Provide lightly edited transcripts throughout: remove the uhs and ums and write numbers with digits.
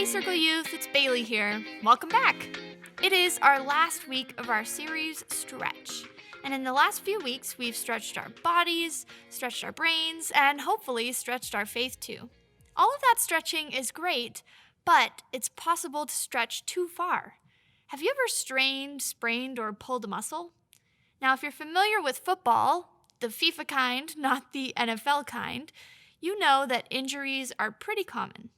Circle Youth, it's Bailey here. Welcome back. It is our last week of our series, Stretch. And in the last few weeks, we've stretched our bodies, stretched our brains, and hopefully stretched our faith too. All of that stretching is great, but it's possible to stretch too far. Have you ever strained, sprained, or pulled a muscle? Now, if you're familiar with football, the FIFA kind, not the NFL kind, you know that injuries are pretty common.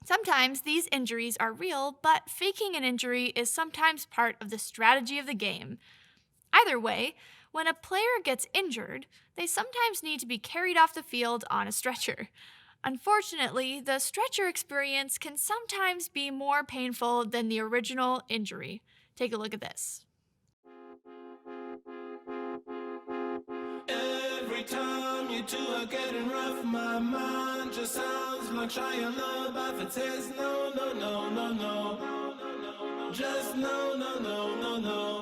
Sometimes these injuries are real, but faking an injury is sometimes part of the strategy of the game. Either way, when a player gets injured, they sometimes need to be carried off the field on a stretcher. Unfortunately, the stretcher experience can sometimes be more painful than the original injury. Take a look at this. Every time you two are getting rough, my mind just sounds like Shia LaBeouf. It says no, no, no, no, no, just no, no, no, no, no.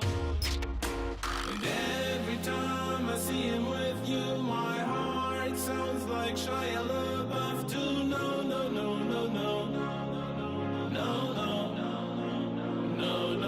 And every time I see him with you, my heart sounds like Shia LaBeouf too. No, no, no, no, no, no, no, no, no, no, no, no.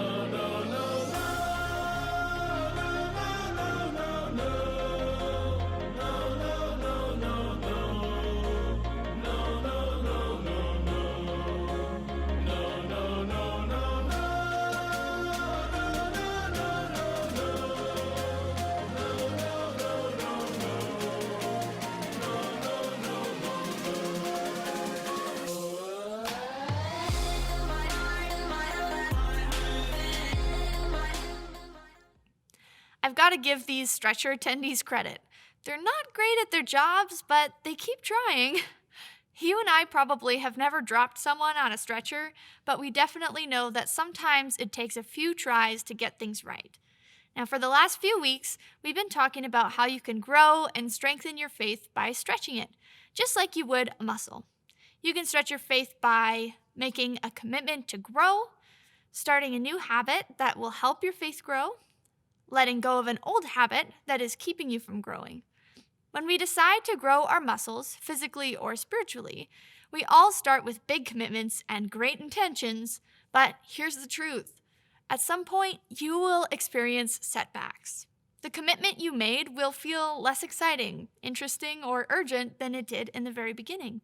I've got to give these stretcher attendees credit. They're not great at their jobs, but they keep trying. You and I probably have never dropped someone on a stretcher, but we definitely know that sometimes it takes a few tries to get things right. Now, for the last few weeks, we've been talking about how you can grow and strengthen your faith by stretching it, just like you would a muscle. You can stretch your faith by making a commitment to grow, starting a new habit that will help your faith grow, letting go of an old habit that is keeping you from growing. When we decide to grow our muscles, physically or spiritually, we all start with big commitments and great intentions, but here's the truth. At some point, you will experience setbacks. The commitment you made will feel less exciting, interesting, or urgent than it did in the very beginning.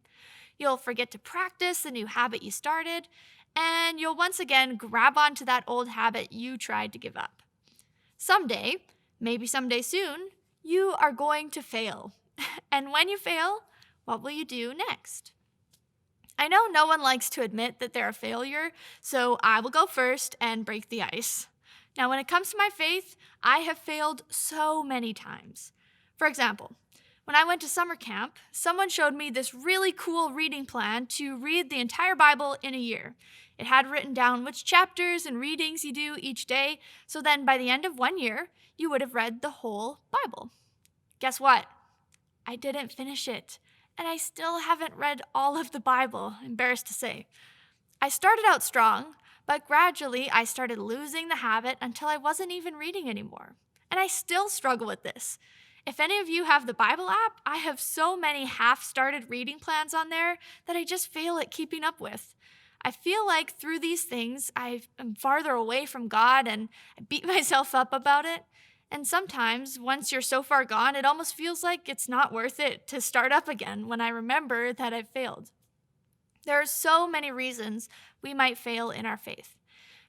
You'll forget to practice the new habit you started, and you'll once again grab onto that old habit you tried to give up. Someday, maybe someday soon, you are going to fail. And when you fail, what will you do next? I know no one likes to admit that they're a failure, so I will go first and break the ice. Now, when it comes to my faith, I have failed so many times. For example, when I went to summer camp, someone showed me this really cool reading plan to read the entire Bible in a year. It had written down which chapters and readings you do each day, so then by the end of 1 year, you would have read the whole Bible. Guess what? I didn't finish it, and I still haven't read all of the Bible, embarrassed to say. I started out strong, but gradually I started losing the habit until I wasn't even reading anymore. And I still struggle with this. If any of you have the Bible app, I have so many half-started reading plans on there that I just fail at keeping up with. I feel like through these things, I am farther away from God and I beat myself up about it. And sometimes, once you're so far gone, it almost feels like it's not worth it to start up again when I remember that I've failed. There are so many reasons we might fail in our faith.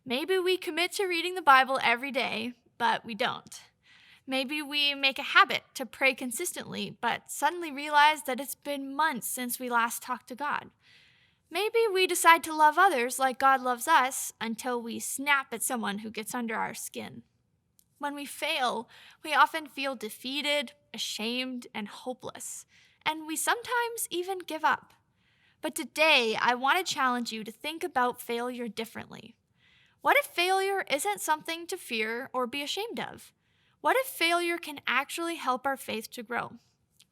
Maybe we commit to reading the Bible every day, but we don't. Maybe we make a habit to pray consistently, but suddenly realize that it's been months since we last talked to God. Maybe we decide to love others like God loves us until we snap at someone who gets under our skin. When we fail, we often feel defeated, ashamed, and hopeless, and we sometimes even give up. But today, I want to challenge you to think about failure differently. What if failure isn't something to fear or be ashamed of? What if failure can actually help our faith to grow?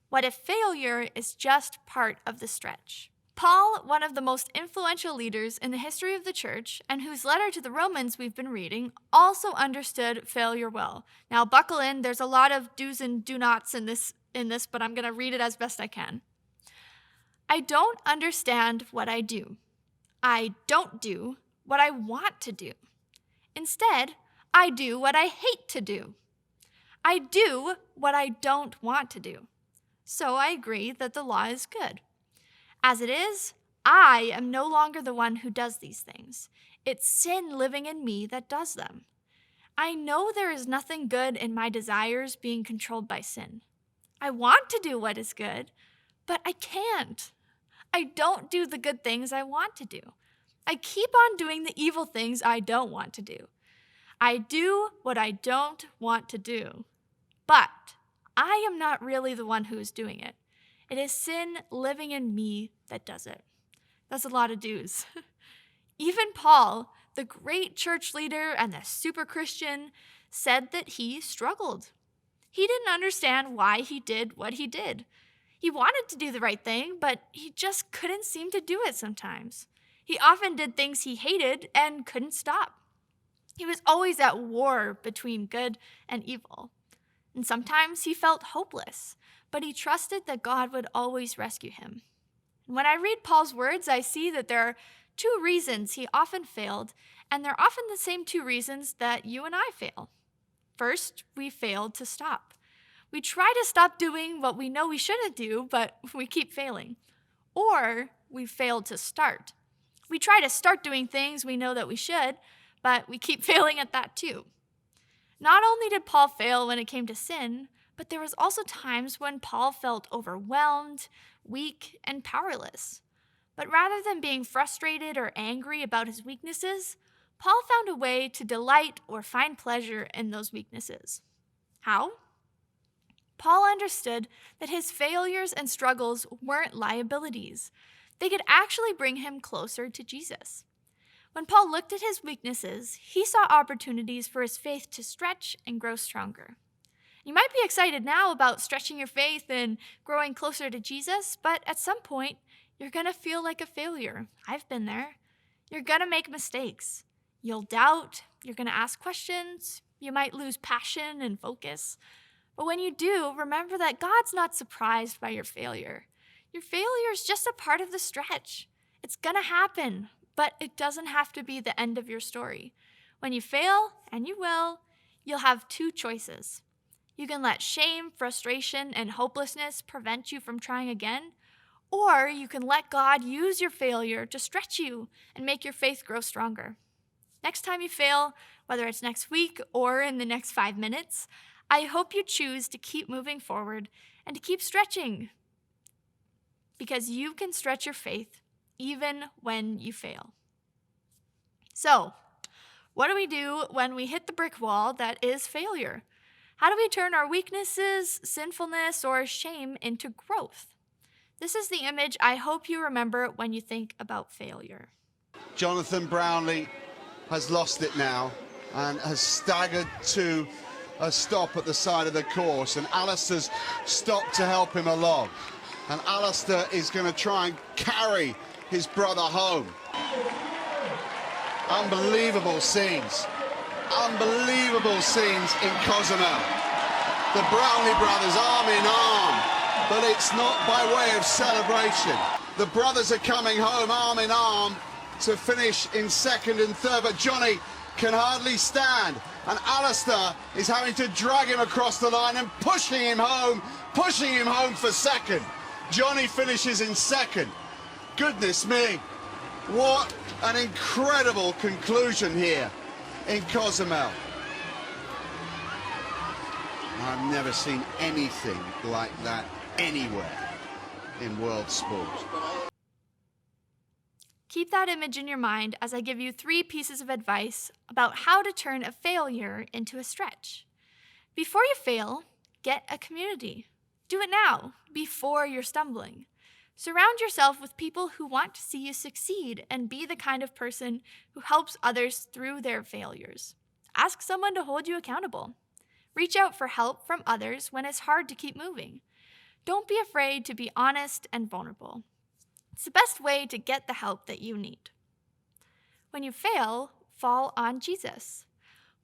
What if failure is just part of the stretch? Paul, one of the most influential leaders in the history of the church, and whose letter to the Romans we've been reading, also understood failure well. Now, buckle in. There's a lot of do's and do nots in this, but I'm going to read it as best I can. I don't understand what I do. I don't do what I want to do. Instead, I do what I hate to do. I do what I don't want to do. So I agree that the law is good. As it is, I am no longer the one who does these things. It's sin living in me that does them. I know there is nothing good in my desires being controlled by sin. I want to do what is good, but I can't. I don't do the good things I want to do. I keep on doing the evil things I don't want to do. I do what I don't want to do. But I am not really the one who is doing it. It is sin living in me that does it. That's a lot of do's. Even Paul, the great church leader and the super Christian, said that he struggled. He didn't understand why he did what he did. He wanted to do the right thing, but he just couldn't seem to do it sometimes. He often did things he hated and couldn't stop. He was always at war between good and evil. And sometimes he felt hopeless, but he trusted that God would always rescue him. And when I read Paul's words, I see that there are two reasons he often failed, and they're often the same two reasons that you and I fail. First, we failed to stop. We try to stop doing what we know we shouldn't do, but we keep failing. Or we failed to start. We try to start doing things we know that we should, but we keep failing at that too. Not only did Paul fail when it came to sin, but there was also times when Paul felt overwhelmed, weak, and powerless. But rather than being frustrated or angry about his weaknesses, Paul found a way to delight or find pleasure in those weaknesses. How? Paul understood that his failures and struggles weren't liabilities. They could actually bring him closer to Jesus. When Paul looked at his weaknesses, he saw opportunities for his faith to stretch and grow stronger. You might be excited now about stretching your faith and growing closer to Jesus, but at some point, you're going to feel like a failure. I've been there. You're going to make mistakes. You'll doubt. You're going to ask questions. You might lose passion and focus. But when you do, remember that God's not surprised by your failure. Your failure is just a part of the stretch. It's going to happen, but it doesn't have to be the end of your story. When you fail, and you will, you'll have two choices. You can let shame, frustration, and hopelessness prevent you from trying again, or you can let God use your failure to stretch you and make your faith grow stronger. Next time you fail, whether it's next week or in the next 5 minutes, I hope you choose to keep moving forward and to keep stretching, because you can stretch your faith even when you fail. So, what do we do when we hit the brick wall that is failure? How do we turn our weaknesses, sinfulness, or shame into growth? This is the image I hope you remember when you think about failure. Jonathan Brownlee has lost it now and has staggered to a stop at the side of the course, and Alistair's stopped to help him along. And Alistair is going to try and carry his brother home. Unbelievable scenes. Unbelievable scenes in Cozumel. The Brownlee brothers arm in arm, but it's not by way of celebration. The brothers are coming home arm in arm to finish in second and third, but Johnny can hardly stand, and Alistair is having to drag him across the line and pushing him home for second. Johnny finishes in second. Goodness me, what an incredible conclusion here in Cozumel. I've never seen anything like that anywhere in world sport. Keep that image in your mind as I give you 3 pieces of advice about how to turn a failure into a stretch. Before you fail, get a community. Do it now, before you're stumbling. Surround yourself with people who want to see you succeed and be the kind of person who helps others through their failures. Ask someone to hold you accountable. Reach out for help from others when it's hard to keep moving. Don't be afraid to be honest and vulnerable. It's the best way to get the help that you need. When you fail, fall on Jesus.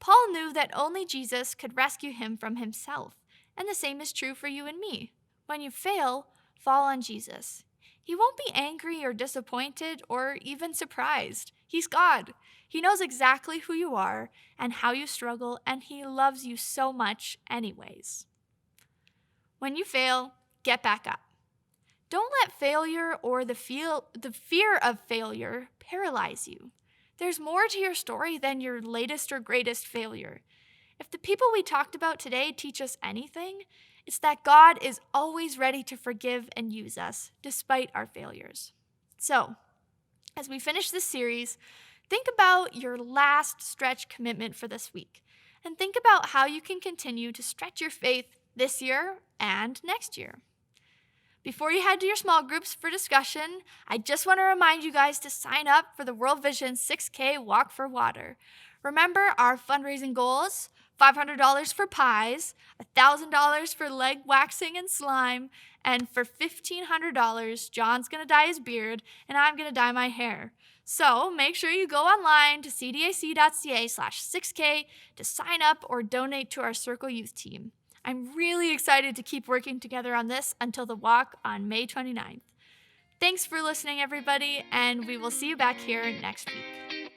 Paul knew that only Jesus could rescue him from himself, and the same is true for you and me. When you fail, fall on Jesus. He won't be angry or disappointed or even surprised. He's God. He knows exactly who you are and how you struggle, and He loves you so much anyways. When you fail, get back up. Don't let failure or the fear of failure paralyze you. There's more to your story than your latest or greatest failure. If the people we talked about today teach us anything, it's that God is always ready to forgive and use us, despite our failures. So, as we finish this series, think about your last stretch commitment for this week, and think about how you can continue to stretch your faith this year and next year. Before you head to your small groups for discussion, I just want to remind you guys to sign up for the World Vision 6K Walk for Water. Remember our fundraising goals: $500 for pies, $1,000 for leg waxing and slime, and for $1,500, John's going to dye his beard and I'm going to dye my hair. So make sure you go online to cdac.ca/6K to sign up or donate to our Circle Youth team. I'm really excited to keep working together on this until the walk on May 29th. Thanks for listening, everybody, and we will see you back here next week.